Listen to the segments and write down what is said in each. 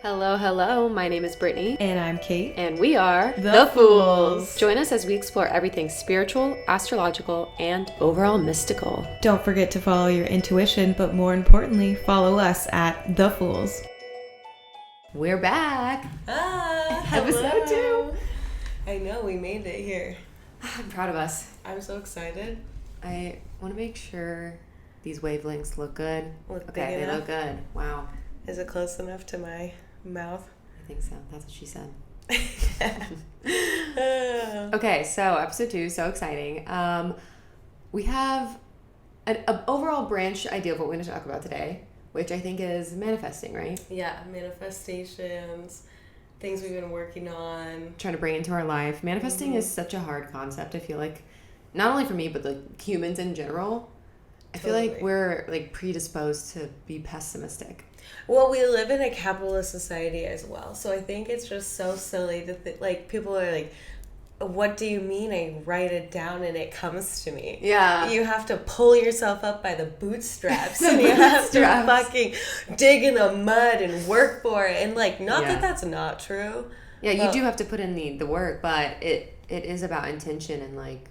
Hello, hello. My name is Brittany. And I'm Kate. And we are The Fools. Join us as we explore everything spiritual, astrological, and overall mystical. Don't forget to follow your intuition, but more importantly, follow us at The Fools. We're back. Episode 2. I know, we made it here. I'm proud of us. I'm so excited. I want to make sure these wavelengths look good. Look okay, big they enough? look good. Wow. Is it close enough to my mouth? I think so. That's what she said. Okay, so episode 2, so exciting. We have an overall branch idea of what we're going to talk about today, which I think is manifesting, right? Yeah, manifestations, things we've been working on. Trying to bring into our life. Manifesting is such a hard concept, I feel like. Not only for me, but like humans in general. I feel like we're like predisposed to be pessimistic. Well, we live in a capitalist society as well. So I think it's just so silly that like people are like, what do you mean I write it down and it comes to me? Yeah. You have to pull yourself up by the bootstraps and you have to fucking dig in the mud and work for it. And like, not that that's not true. Yeah, you do have to put in the work, but it is about intention and like...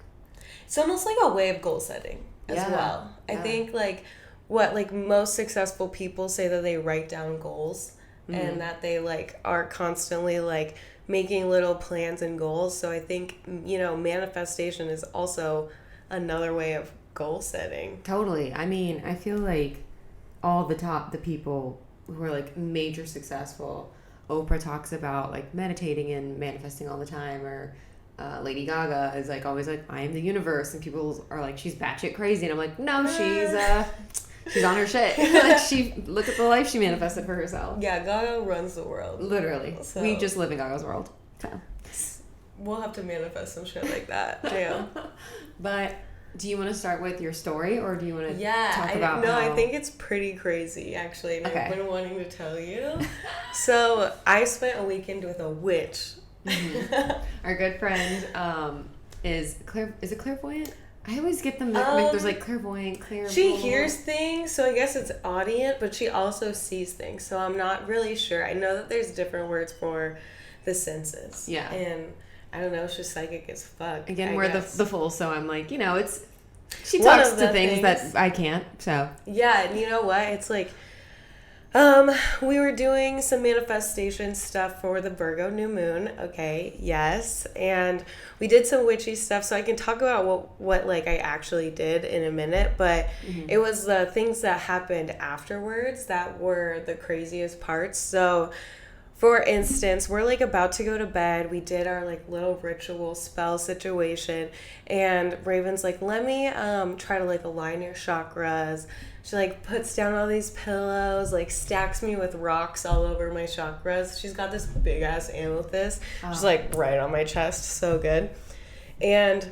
It's almost like a way of goal setting as well. I think like what like most successful people say that they write down goals and that they like are constantly like making little plans and goals. So I think, you know, manifestation is also another way of goal setting. Totally. I mean, I feel like all the people who are like major successful, Oprah talks about like meditating and manifesting all the time, or Lady Gaga is like always like, I am the universe, and people are like, she's batshit crazy, and I'm like, no, she's on her shit. Like look at the life she manifested for herself. Yeah, Gaga runs the world. Literally. So, we just live in Gaga's world. So we'll have to manifest some shit like that. Damn. But do you want to start with your story, or do you want to talk about No, how... I think it's pretty crazy, actually, and Okay. I've been wanting to tell you. So I spent a weekend with a witch. Our good friend is it clairvoyant? I always get them like there's like clairvoyant, She hears things, so I guess it's audient, but she also sees things, so I'm not really sure. I know that there's different words for the senses. Yeah. And I don't know, she's psychic as fuck. Again, we're the fool, so I'm like, you know, it's... She One talks of to the things that things- I can't, so... Yeah, and you know what? It's like, we were doing some manifestation stuff for the Virgo new moon. Okay, yes. And we did some witchy stuff, so I can talk about what like I actually did in a minute, but it was the things that happened afterwards that were the craziest parts. So for instance, we're like about to go to bed. We did our like little ritual spell situation, and Raven's like, let me try to like align your chakras. She like puts down all these pillows, like stacks me with rocks all over my chakras. She's got this big ass amethyst. She's like right on my chest. So good. And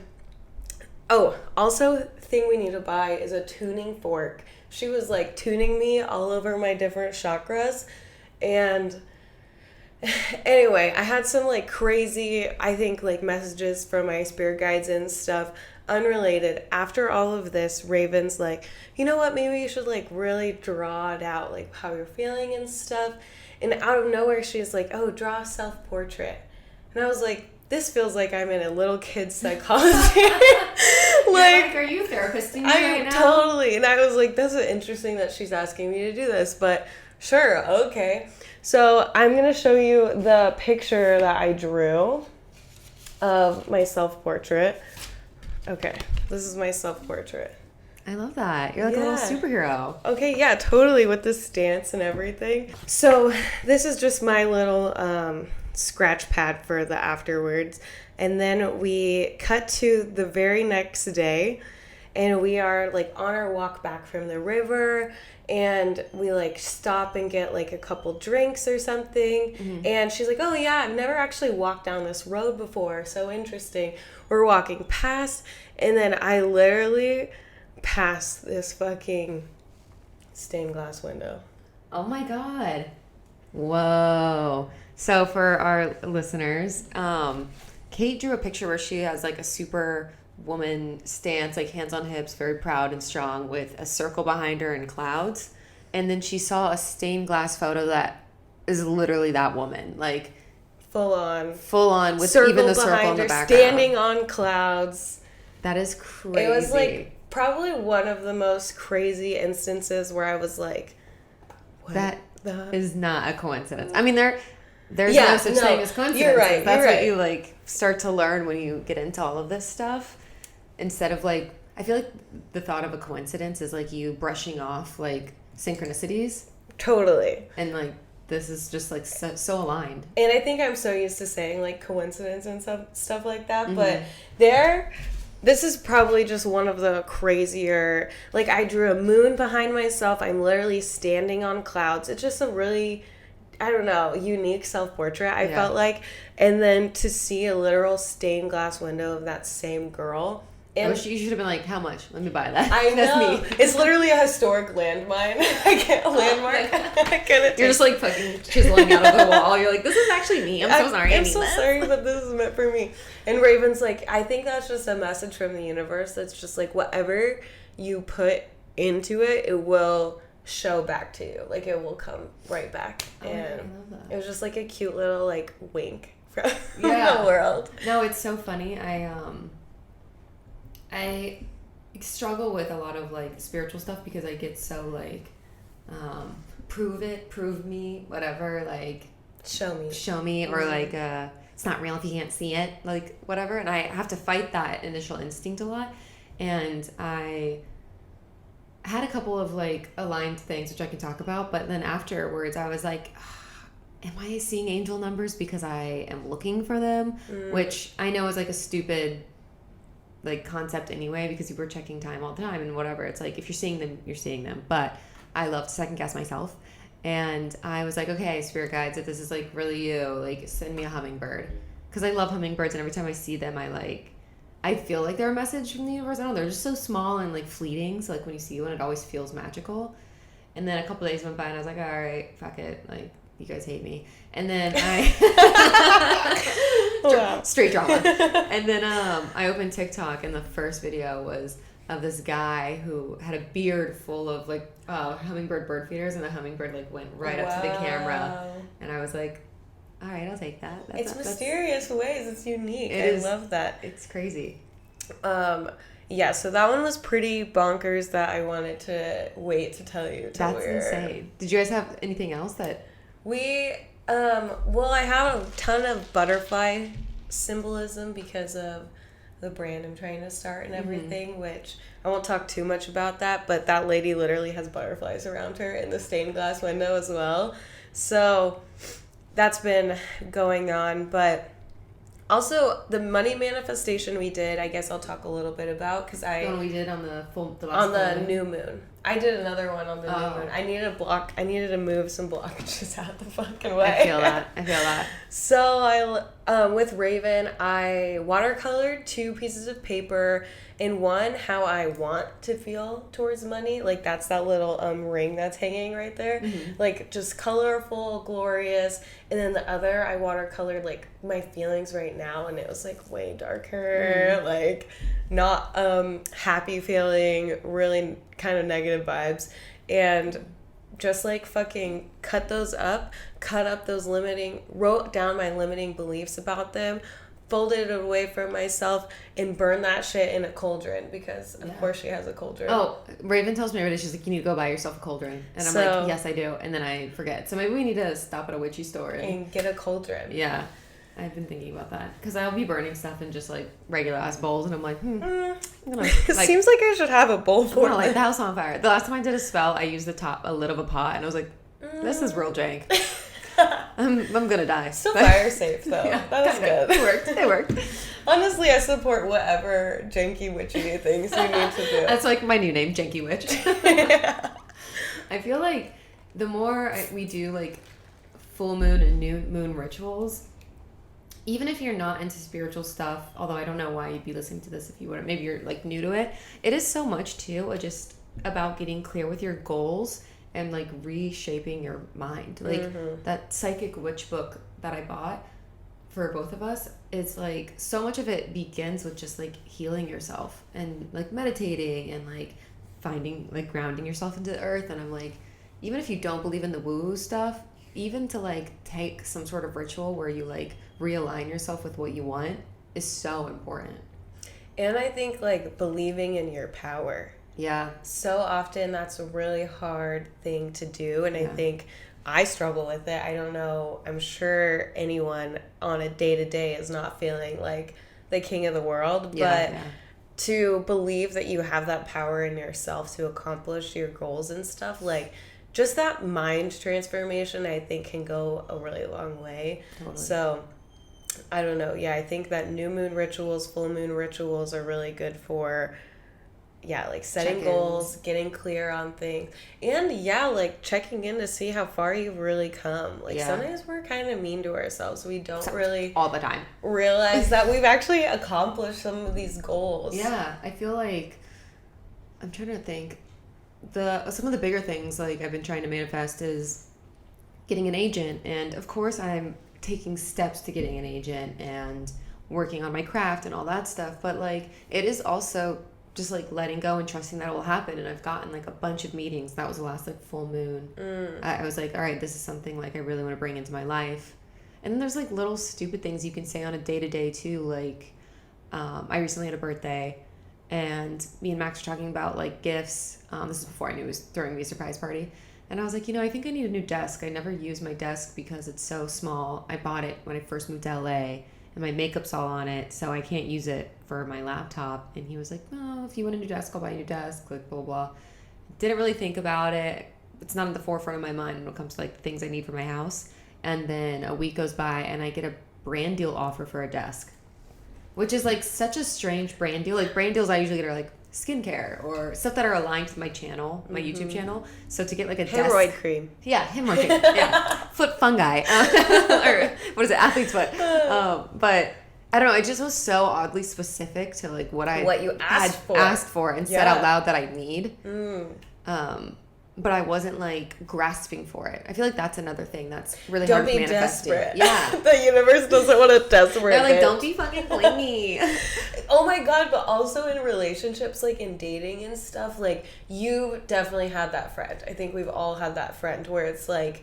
also thing we need to buy is a tuning fork. She was like tuning me all over my different chakras. And anyway, I had some like crazy, I think like messages from my spirit guides and stuff, unrelated. After all of this, Raven's like, you know what, maybe you should like really draw it out, like how you're feeling and stuff. And out of nowhere, she's like, oh, draw a self-portrait. And I was like, this feels like I'm in a little kid's psychology. like, are you therapist-ing me right now? Totally. And I was like, that's interesting that she's asking me to do this, but sure, okay. So I'm going to show you the picture that I drew of my self-portrait. Okay, this is my self-portrait. I love that. You're like a little superhero. Okay, yeah, totally, with the stance and everything. So this is just my little scratch pad for the afterwards. And then we cut to the very next day, and we are like on our walk back from the river, and we like stop and get like a couple drinks or something. And she's like, oh yeah, I've never actually walked down this road before, so interesting. We're walking past, and then I literally passed this fucking stained glass window. Oh my god. Whoa. So for our listeners, Kate drew a picture where she has like a super woman stance, like hands on hips, very proud and strong, with a circle behind her and clouds. And then she saw a stained glass photo that is literally that woman. Like, full on with circle even the circle behind in the her, background. standing on clouds. That is crazy. It was like probably one of the most crazy instances where I was like, what that the? is not a coincidence. I mean, there's no such thing as coincidences. You're right. That's you're what right. you like start to learn when you get into all of this stuff. Instead of like, I feel like the thought of a coincidence is like you brushing off like synchronicities. Totally. And like, this is just like so aligned. And I think I'm so used to saying like coincidence and stuff like that, Mm-hmm. but this is probably just one of the crazier, like I drew a moon behind myself. I'm literally standing on clouds. It's just a really, I don't know, unique self-portrait, I felt like. And then to see a literal stained glass window of that same girl. And you should have been like, how much? Let me buy that. I know. That's me. It's literally a historic landmine. I can't landmark. I couldn't. You're just like fucking chiseling out of the wall. You're like, this is actually me. I'm so sorry. I'm so sorry, but this is meant for me. And Raven's like, I think that's just a message from the universe. That's just like whatever you put into it, it will show back to you. Like it will come right back. And I love that. it was just like a cute little like wink from the world. No, it's so funny. I struggle with a lot of like spiritual stuff because I get so like prove me, whatever, like show me or like it's not real if you can't see it, like whatever. And I have to fight that initial instinct a lot. And I had a couple of like aligned things which I can talk about, but then afterwards I was like, am I seeing angel numbers because I am looking for them? Which I know is like a stupid like concept anyway, because you were checking time all the time and whatever. It's like if you're seeing them, you're seeing them. But I love to second guess myself. And I was like, okay, spirit guides, if this is like really you, like send me a hummingbird. Because I love hummingbirds, and every time I see them, I feel like they're a message from the universe. I don't know, they're just so small and like fleeting. So like when you see one, it always feels magical. And then a couple days went by and I was like, all right, fuck it. Like, you guys hate me. And then straight drama. And then I opened TikTok, and the first video was of this guy who had a beard full of like hummingbird bird feeders, and the hummingbird like went right up to the camera. And I was like, all right, I'll take that. It's mysterious ways. It's unique. I love that. It's crazy. Yeah, so that one was pretty bonkers that I wanted to wait to tell you. That's insane. Did you guys have anything else that... Well, I have a ton of butterfly symbolism because of the brand I'm trying to start and everything, which I won't talk too much about that, but that lady literally has butterflies around her in the stained glass window as well. So that's been going on, but also the money manifestation we did, I guess I'll talk a little bit about, because we did on the new moon. I did another one on the new moon. I needed to move some blockages out the fucking way. I feel that. So with Raven, I watercolored 2 pieces of paper. In one, how I want to feel towards money. Like that's that little ring that's hanging right there. Mm-hmm. Like just colorful, glorious. And then the other, I watercolored like my feelings right now, and it was like way darker. Like not happy feeling, really kind of negative vibes. And just like fucking cut up those wrote down my limiting beliefs about them, folded it away from myself, and burned that shit in a cauldron, because of course she has a cauldron. Oh, Raven tells me every day, she's like, you need to go buy yourself a cauldron. And I'm like, yes, I do. And then I forget. So maybe we need to stop at a witchy store and get a cauldron. Yeah. I've been thinking about that. Because I'll be burning stuff in just like regular ass bowls, and I'm like, It seems like I should have a bowl for it. Light the house on fire. The last time I did a spell, I used a lid of a pot, and I was like, this is real jank. I'm gonna die. Still fire safe though. Yeah, that was good. It worked. Honestly, I support whatever janky witchy things you need to do. That's like my new name, Janky Witch. Yeah. I feel like the more we do like full moon and new moon rituals, even if you're not into spiritual stuff, although I don't know why you'd be listening to this if you wouldn't, maybe you're like new to it, it is so much too just about getting clear with your goals and like reshaping your mind. Like that psychic witch book that I bought for both of us, it's like so much of it begins with just like healing yourself and like meditating and like finding like grounding yourself into the earth. And I'm like, even if you don't believe in the woo stuff, even to like take some sort of ritual where you like realign yourself with what you want is so important. And I think like believing in your power. Yeah. So often that's a really hard thing to do. And I think I struggle with it. I don't know. I'm sure anyone on a day-to-day is not feeling like the king of the world. But to believe that you have that power in yourself to accomplish your goals and stuff, like just that mind transformation, I think can go a really long way. Totally. So I don't know. Yeah, I think that new moon rituals, full moon rituals are really good for, like setting check-ins, goals, getting clear on things. And like checking in to see how far you've really come. Like sometimes we're kind of mean to ourselves. We don't really all the time realize that we've actually accomplished some of these goals. Yeah, I feel like I'm trying to think. Some of the bigger things like I've been trying to manifest is getting an agent, and of course I'm taking steps to getting an agent and working on my craft and all that stuff, but like it is also just like letting go and trusting that it will happen. And I've gotten like a bunch of meetings. That was the last like full moon. I was like, all right, this is something like I really want to bring into my life. And then there's like little stupid things you can say on a day-to-day too, like I recently had a birthday and me and Max were talking about like gifts. This is before I knew he was throwing me a surprise party. And I was like, I think I need a new desk. I never use my desk because it's so small. I bought it when I first moved to LA, and my makeup's all on it, so I can't use it for my laptop. And he was like, well, if you want a new desk, I'll buy a new desk, like blah, blah, blah. Didn't really think about it. It's not at the forefront of my mind when it comes to like the things I need for my house. And then a week goes by, and I get a brand deal offer for a desk, which is like such a strange brand deal. Like brand deals I usually get are like skincare or stuff that are aligned to my channel, my YouTube channel. So to get like a hemorrhoid cream. Yeah, hemorrhoid cream. Yeah. Foot fungi. Or what is it? Athlete's foot. But I don't know. It just was so oddly specific to like what you asked for and said out loud that I need. But I wasn't like grasping for it. I feel like that's another thing that's really hard to manifest. Don't be desperate. Yeah. The universe doesn't want a desperate They're like, bitch. don't be fucking clingy. Oh my God, but also in relationships, like in dating and stuff, like you definitely had that friend. I think we've all had that friend where it's like,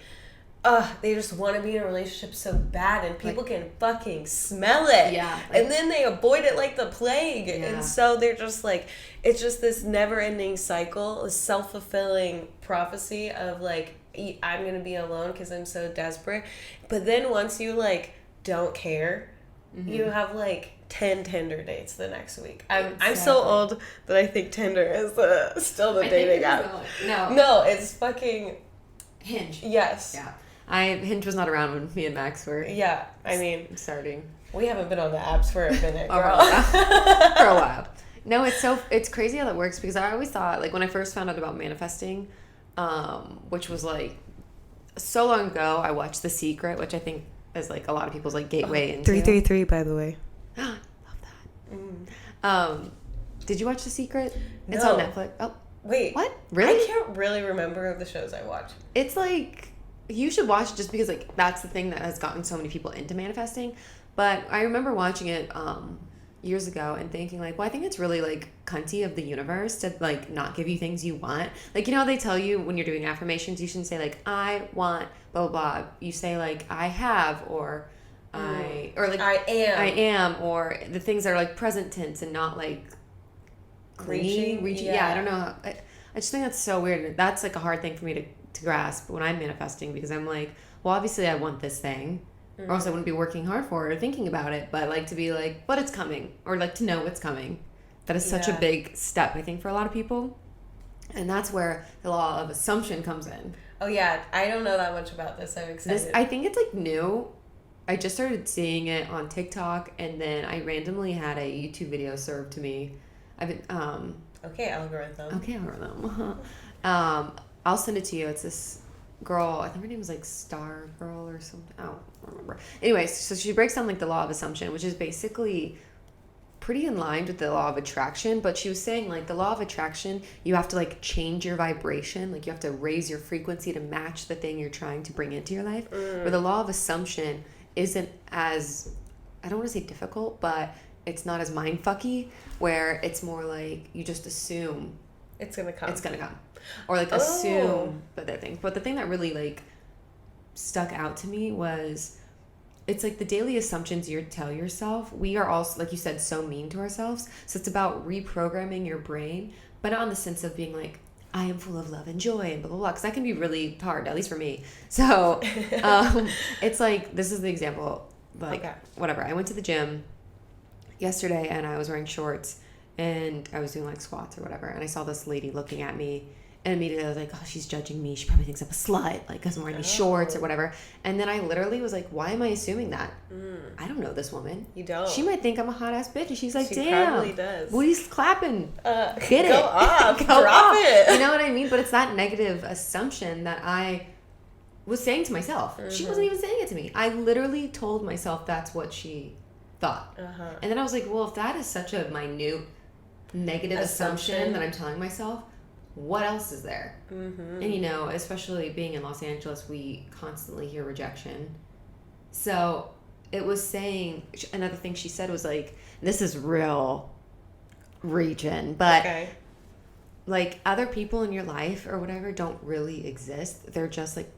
they just want to be in a relationship so bad, and people can fucking smell it. Yeah. And then they avoid it like the plague. Yeah. And so they're just like, it's just this never-ending cycle, a self-fulfilling prophecy of like, I'm going to be alone because I'm so desperate. But then once you like don't care, you have like 10 Tinder dates the next week. I'm so old that I think Tinder is still the dating app. No, it's fucking Hinge. Yes. Yeah. Hinge was not around when me and Max were. Yeah, I mean, starting. We haven't been on the apps for a minute, girl. For a while. No, it's crazy how that works, because I always thought, like when I first found out about manifesting, which was like so long ago, I watched The Secret, which I think is like a lot of people's like gateway into. 333, by the way. Love that. Did you watch The Secret? No. It's on Netflix. Oh. Wait. What? Really? I can't really remember the shows I watch. It's like, you should watch it just because like that's the thing that has gotten so many people into manifesting. But I remember watching it years ago and thinking like, well, I think it's really like cunty of the universe to like not give you things you want. Like, you know, they tell you when you're doing affirmations, you shouldn't say like, I want blah, blah, blah. You say like, I have, or I am, or the things that are like present tense and not like reaching. Yeah, I don't know. I just think that's so weird. That's like a hard thing for me to grasp when I'm manifesting, because I'm like, well, obviously I want this thing, or else I wouldn't be working hard for it or thinking about it. But like to be like, but it's coming, or like to know it's coming. That is such a big step, I think, for a lot of people. And that's where the law of assumption comes in. Oh yeah, I don't know that much about this. I'm excited. I think it's like new. I just started seeing it on TikTok, and then I randomly had a YouTube video served to me. I've been Okay, algorithm. I'll send it to you. It's this girl, I think her name was like Star Girl or something. I don't remember. Anyways, so she breaks down like the law of assumption, which is basically pretty in line with the law of attraction. But she was saying like the law of attraction, you have to like change your vibration. Like you have to raise your frequency to match the thing you're trying to bring into your life. Where the law of assumption isn't as, I don't want to say difficult, but it's not as mindfucky, where it's more like you just assume it's gonna come. Or like assume that thing. But the thing that really like stuck out to me was, it's like the daily assumptions you tell yourself. We are all, like you said, so mean to ourselves. So it's about reprogramming your brain, but not in the sense of being like, I am full of love and joy and blah, blah, blah. Because that can be really hard, at least for me. So it's like, this is the example. Like, whatever. I went to the gym yesterday and I was wearing shorts and I was doing like squats or whatever. And I saw this lady looking at me. And immediately I was like, oh, she's judging me. She probably thinks I'm a slut, like, because I'm wearing these shorts or whatever. And then I literally was like, why am I assuming that? I don't know this woman. You don't. She might think I'm a hot ass bitch. And she's like, she damn. Probably does. Booty's clapping. Get it. Go off. Go Drop off. it. You know what I mean? But it's that negative assumption that I was saying to myself. She wasn't even saying it to me. I literally told myself that's what she thought. And then I was like, well, if that is such a minute negative assumption that I'm telling myself, what else is there? And you know, especially being in Los Angeles, we constantly hear rejection. So it was saying, another thing she said was like, this is real region, but like other people in your life or whatever don't really exist. They're just like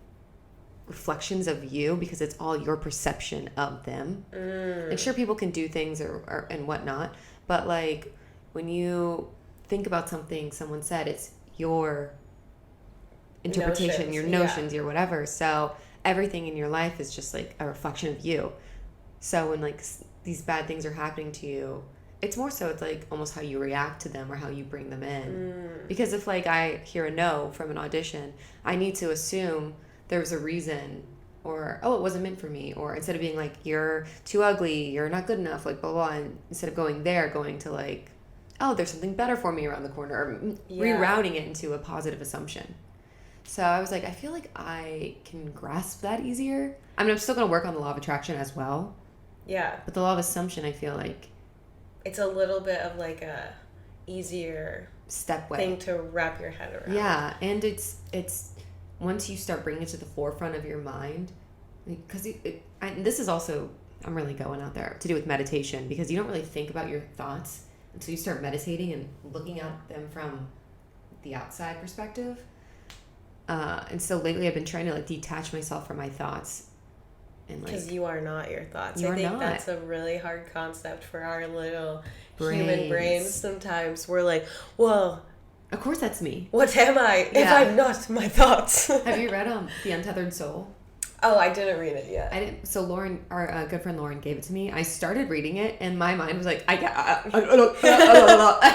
reflections of you because it's all your perception of them. And sure, people can do things or and whatnot, but like when you think about something someone said, it's your interpretation, your notions, your whatever. So everything in your life is just like a reflection of you. So when like these bad things are happening to you, it's more so it's like almost how you react to them or how you bring them in. Because if like I hear a no from an audition, I need to assume there's a reason, or oh, it wasn't meant for me, or instead of being like you're too ugly, you're not good enough, like blah blah, and instead of going there, going to like, oh, there's something better for me around the corner, or rerouting it into a positive assumption. So I was like, I feel like I can grasp that easier. I mean, I'm still going to work on the law of attraction as well. Yeah. But the law of assumption, I feel like it's a little bit of like a easier thing to wrap your head around. Yeah, and it's once you start bringing it to the forefront of your mind, because this is also, I'm really going out there, to do with meditation, because you don't really think about your thoughts until you start meditating and looking at them from the outside perspective. And so lately I've been trying to like detach myself from my thoughts. Because you are not your thoughts. I think that's a really hard concept for our little human brains. Sometimes we're like, well, of course that's me. What am I if I'm not my thoughts? Have you read The Untethered Soul? Oh, I didn't read it yet. I didn't. So Lauren, our good friend Lauren, gave it to me. I started reading it, and my mind was like, I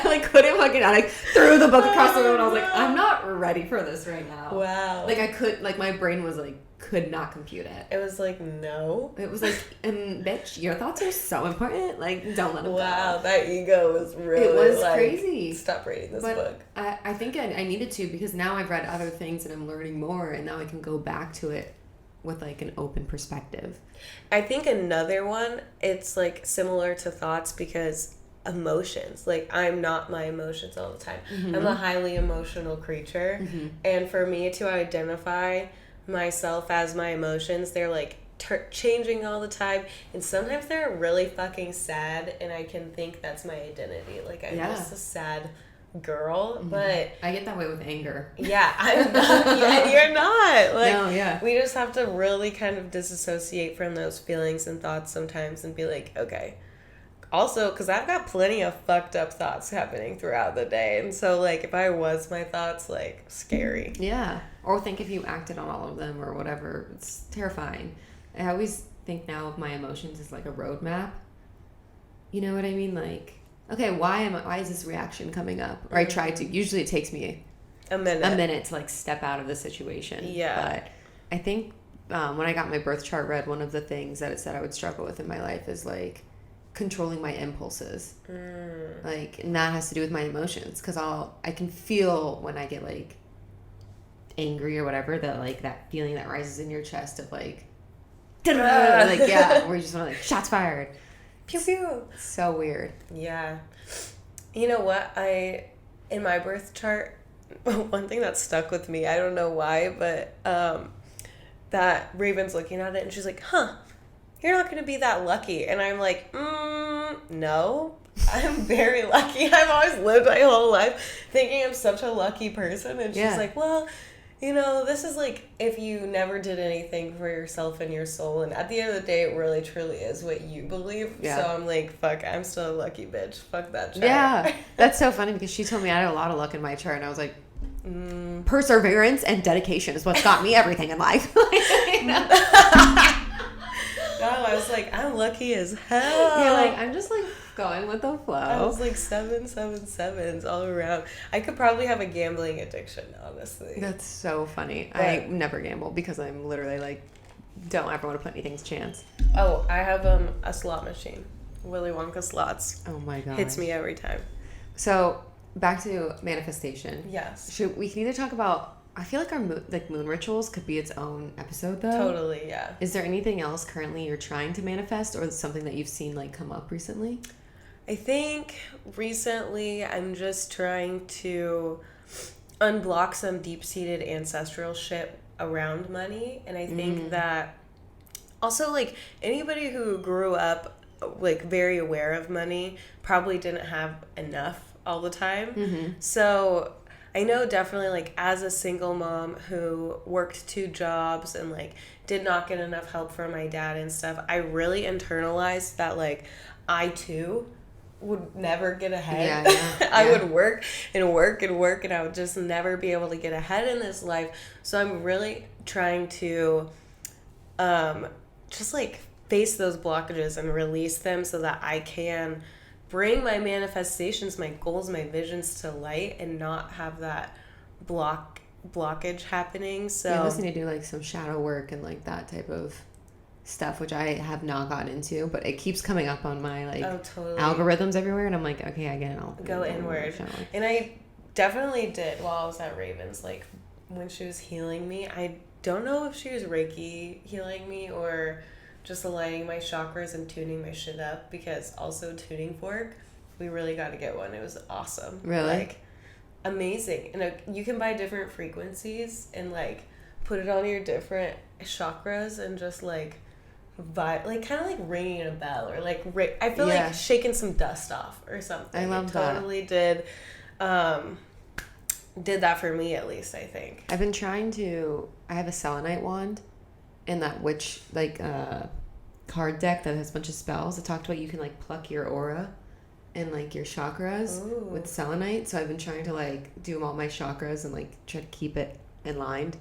like couldn't fucking. I like threw the book across the room, and I was like, I'm not ready for this right now. Wow. Like I could, like my brain was like, could not compute it. It was like, no. It was like, bitch, your thoughts are so important. Like, don't let them go. Wow, that ego was really. It was like, crazy. Stop reading this book. I think I needed to, because now I've read other things and I'm learning more, and now I can go back to it with like an open perspective. I think another one, it's like similar to thoughts, because emotions, like I'm not my emotions all the time. I'm a highly emotional creature, and for me to identify myself as my emotions, they're like changing all the time, and sometimes they're really fucking sad, and I can think that's my identity, like I'm just a sad girl. But I get that way with anger. Yeah, I'm not. Yeah, you're not. Like, no, yeah. We just have to really kind of disassociate from those feelings and thoughts sometimes, and be like, okay. Also, because I've got plenty of fucked up thoughts happening throughout the day, and so like if I was my thoughts, like scary. Yeah, or think if you acted on all of them or whatever, it's terrifying. I always think now of my emotions as like a roadmap. You know what I mean? Like, okay, why is this reaction coming up? Or I try to. Usually it takes me a minute to like step out of the situation. Yeah. But I think when I got my birth chart read, one of the things that it said I would struggle with in my life is like controlling my impulses. Like, and that has to do with my emotions, because I can feel when I get like angry or whatever, that like that feeling that rises in your chest of like like, yeah, where you just want to like, shots fired. Pew pew. So weird. Yeah. You know what? In my birth chart, one thing that stuck with me, I don't know why, but that Raven's looking at it and she's like, huh, you're not going to be that lucky. And I'm like, no, I'm very lucky. I've always lived my whole life thinking I'm such a lucky person. And she's like, well, you know, this is like if you never did anything for yourself and your soul, and at the end of the day, it really truly is what you believe. Yeah. So I'm like, fuck, I'm still a lucky bitch. Fuck that chart. Yeah, that's so funny because she told me I had a lot of luck in my chart, and I was like, perseverance and dedication is what's got me everything in life. No, I was like, I'm lucky as hell. You're like, I'm just like going with the flow. I was like 777s all around. I could probably have a gambling addiction, honestly. That's so funny. But- I never gamble because I'm literally like, don't ever want to put anything's chance. Oh, I have a slot machine. Willy Wonka slots. Oh my god, Hits me every time. So back to manifestation. Yes. We can either talk about. I feel like our moon rituals could be its own episode though. Totally, yeah. Is there anything else currently you're trying to manifest, or something that you've seen like come up recently? I think recently I'm just trying to unblock some deep-seated ancestral shit around money. And I think that also, like, anybody who grew up, like, very aware of money probably didn't have enough all the time. So I know definitely, like, as a single mom who worked 2 jobs and, like, did not get enough help from my dad and stuff, I really internalized that, like, I, too, would never get ahead. I would work and work and work, and I would just never be able to get ahead in this life. So I'm really trying to just, like, face those blockages and release them so that I can bring my manifestations, my goals, my visions to light and not have that blockage happening. So I was going to do like some shadow work and like that type of stuff, which I have not gotten into, but it keeps coming up on my like algorithms everywhere, and I'm like, okay, I get it. I'll go inward. And I definitely did while I was at Ravens, like when she was healing me. I don't know if she was Reiki healing me or just aligning my chakras and tuning my shit up, because also tuning fork, we really got to get one. It was awesome. Really? Like, amazing. And you can buy different frequencies and like put it on your different chakras and just like vibe, like kind of like ringing a bell, or like I feel like shaking some dust off or something. I love that. Totally did that for me, at least, I think. I've been trying to. I have a selenite wand, and that witch like card deck that has a bunch of spells. It talked about you can like pluck your aura and like your chakras with selenite. So I've been trying to like do all my chakras and like try to keep it in line.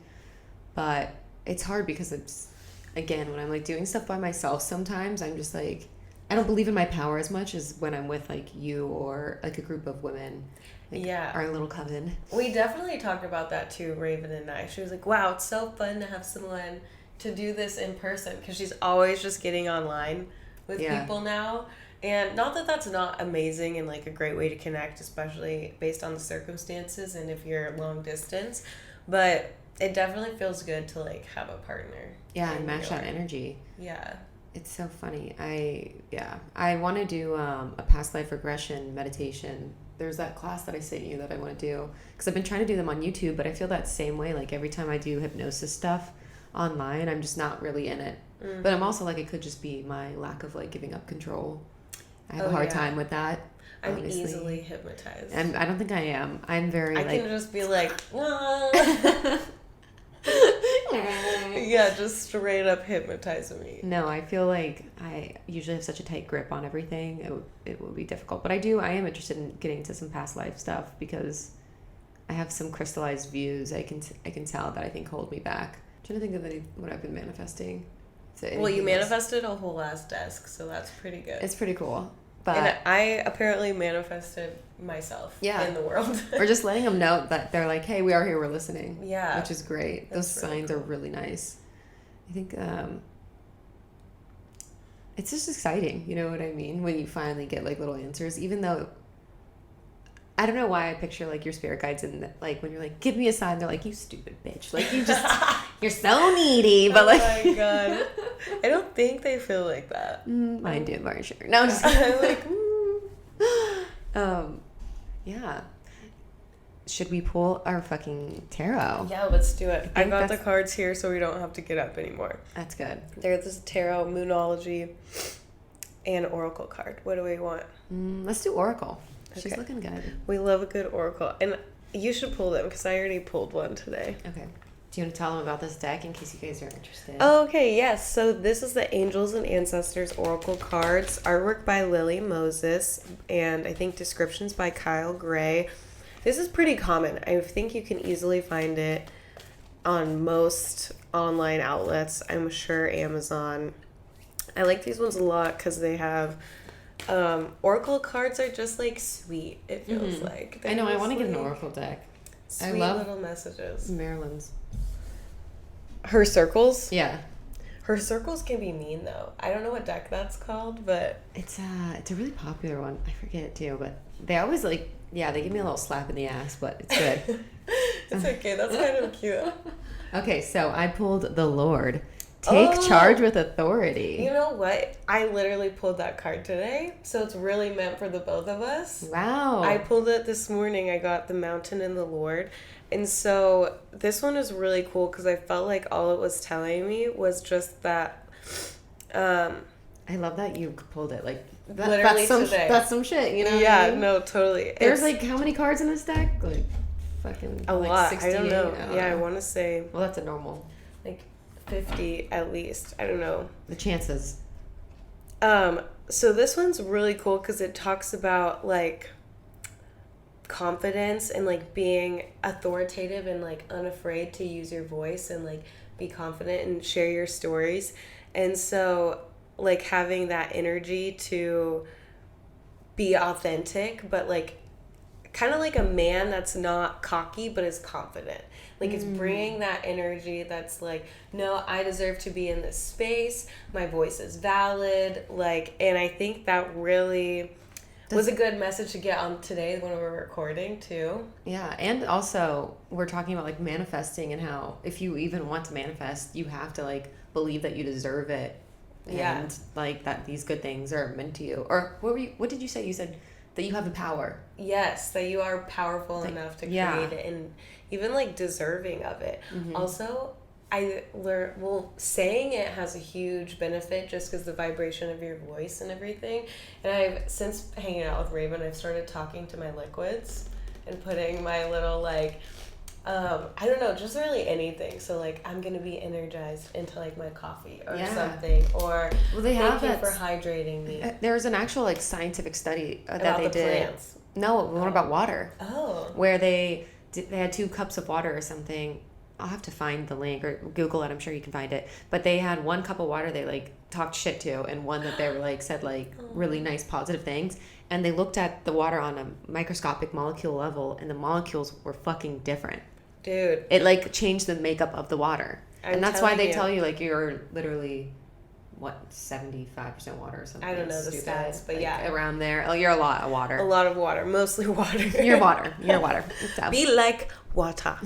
But it's hard because it's, again, when I'm like doing stuff by myself, sometimes I'm just like, I don't believe in my power as much as when I'm with like you or like a group of women. Like our little coven. We definitely talked about that too, Raven and I. She was like, wow, it's so fun to have someone to do this in person, because she's always just getting online with people now. And not that that's not amazing and like a great way to connect, especially based on the circumstances and if you're long distance, but it definitely feels good to like have a partner. Yeah, and match that energy. Yeah. It's so funny. I want to do a past life regression meditation. There's that class that I sent you that I want to do, because I've been trying to do them on YouTube, but I feel that same way. Like every time I do hypnosis stuff online, I'm just not really in it. But I'm also like, it could just be my lack of like giving up control. I have a hard time with that. I'm easily hypnotized. And I don't think I am. I'm very I can just be like, yeah, just straight up hypnotize me. No, I feel like I usually have such a tight grip on everything. It would be difficult. But I am interested in getting into some past life stuff, because I have some crystallized views I can tell that I think hold me back. I'm trying to think of what I've been manifesting. Well, you manifested a whole ass desk, so that's pretty good. It's pretty cool. But and I apparently manifested myself in the world. We're just letting them know that they're like, hey, we are here, we're listening. Yeah. Which is great. Those signs are really nice. I think it's just exciting, you know what I mean? When you finally get like little answers, even though I don't know why I picture like your spirit guides and like when you're like, give me a sign, they're like, you stupid bitch. Like you just, you're so needy. But like, oh my God. I don't think they feel like that. Mine do, for sure. No, I'm just like, yeah. Should we pull our fucking tarot? Yeah, let's do it. I got the cards here so we don't have to get up anymore. That's good. There's tarot, moonology, and oracle card. What do we want? Let's do oracle. Okay. She's looking good. We love a good oracle. And you should pull them, because I already pulled one today. Okay. Do you want to tell them about this deck in case you guys are interested? Oh, okay, yes. So this is the Angels and Ancestors Oracle cards. Artwork by Lily Moses. And I think descriptions by Kyle Gray. This is pretty common. I think you can easily find it on most online outlets. I'm sure Amazon. I like these ones a lot because they have... Oracle cards are just like sweet, it feels like. I know, I want to get an Oracle deck. Sweet I love little messages. Maryland's. Her circles? Yeah. Her circles can be mean though. I don't know what deck that's called, but It's a really popular one. I forget it too, but they always like, yeah, they give me a little slap in the ass, but it's good. it's okay. That's kind of cute. Okay, so I pulled the Lord. Take charge with authority. You know what? I literally pulled that card today, so it's really meant for the both of us. Wow. I pulled it this morning. I got the Mountain and the Lord. And so this one is really cool because I felt like all it was telling me was just that... I love that you pulled it. Like, literally today. That's some shit, you know? Yeah, what I mean? no, totally. There's like how many cards in this deck? Like, fucking... A like lot. 68? I don't know. Yeah, I want to say... Well, that's a normal. Like 50 at least. I don't know. The chances. So this one's really cool because it talks about like confidence and like being authoritative and like unafraid to use your voice and like be confident and share your stories. And so like having that energy to be authentic, but like kind of like a man that's not cocky but is confident. Like it's bringing that energy that's like, no, I deserve to be in this space. My voice is valid. Like, and I think that really was a good message to get on today when we're recording too. Yeah, and also we're talking about like manifesting and how if you even want to manifest, you have to like believe that you deserve it. And like that these good things are meant to you. Or what did you say? You said that you have the power. Yes, that you are powerful enough to create it and even like deserving of it. Also, I learned, saying it has a huge benefit just because the vibration of your voice and everything. And I've, since hanging out with Raven, I've started talking to my liquids and putting my little like, I don't know, just really anything. So like, I'm going to be energized into like my coffee or something. Or they have thank you for hydrating me. There's an actual like scientific study that about they the did. Plants. No, one about water. Oh. Where they had 2 cups of water or something. I'll have to find the link or Google it. I'm sure you can find it. But they had 1 cup of water they like talked shit to, and one that they were like said like really nice positive things. And they looked at the water on a microscopic molecule level, and the molecules were fucking different. Dude. It like changed the makeup of the water, and that's why they tell you like you're literally 75% water or something. I don't know the stats, but like, around there. Oh, you're a lot of water. A lot of water, mostly water. You're water. You're water. So. Be like water.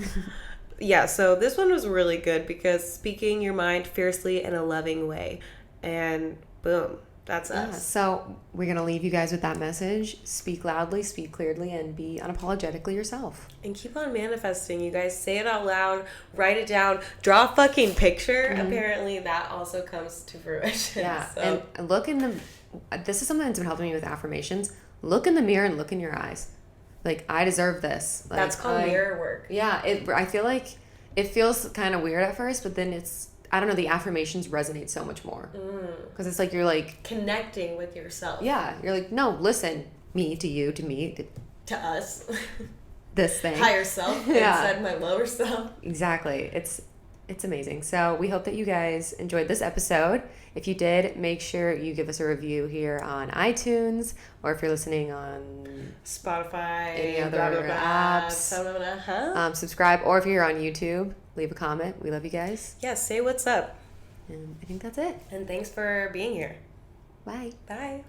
Yeah, so this one was really good because speaking your mind fiercely in a loving way, and boom, that's us. So we're going to leave you guys with that message. Speak loudly, speak clearly, and be unapologetically yourself. And keep on manifesting, you guys. Say it out loud, write it down, draw a fucking picture. Apparently that also comes to fruition. Yeah, so. and look in the... This is something that's been helping me with affirmations. Look in the mirror and look in your eyes. Like, I deserve this. Like, that's called mirror work. Yeah, I feel like it feels kind of weird at first, but then it's... I don't know, the affirmations resonate so much more. Because it's like you're like... Connecting with yourself. Yeah. You're like, no, listen. Me to you to me. To us. This thing. Higher self inside my lower self. Exactly. It's amazing. So we hope that you guys enjoyed this episode. If you did, make sure you give us a review here on iTunes, or if you're listening on Spotify, any other apps. Subscribe, or if you're on YouTube, leave a comment. We love you guys. Yeah, say what's up. And I think that's it. And thanks for being here. Bye. Bye.